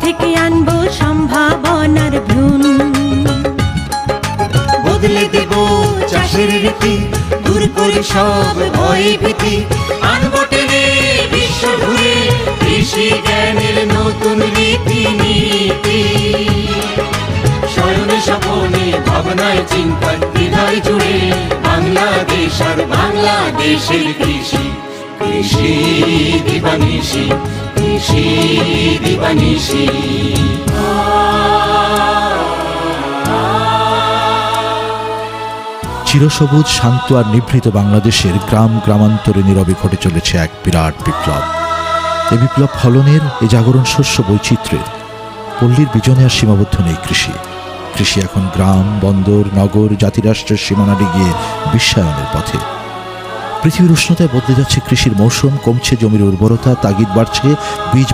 থেকে আনবো সম্ভাবনার ভ্রূণ। বদলে দেব চাষের রীতি, দূর করে সব ভয় ভীতি, আনবো টেনে বিশ্ব ঘুরে কৃষি জ্ঞানের নতুন রীতি নীতি। শয়নে স্বপনে ভাবনায় চিন্তায় হৃদয় জুড়ে বাংলাদেশ আর বাংলাদেশের কৃষি। কৃষি দিবানিশি, কৃষি দিবানিশি। চিরসবুজ শান্ত আর নিভৃত বাংলাদেশের গ্রাম গ্রামান্তরে নীরবে ঘটে চলেছে এক বিরাট বিপ্লব। এই বিপ্লব ফলনের, এই জাগরণ শস্য বৈচিত্র্যের। পল্লীর বিজনে আর সীমাবদ্ধ নেই কৃষি। কৃষি এখন গ্রাম, বন্দর, নগর, জাতিরাষ্ট্রের সীমানা ডিগিয়ে বিশ্বায়নের পথে। পৃথিবীর উষ্ণতায় বদলে যাচ্ছে কৃষির মৌসুম, কমছে জমির উর্বরতা, তাগিদ বাড়ছে বীজ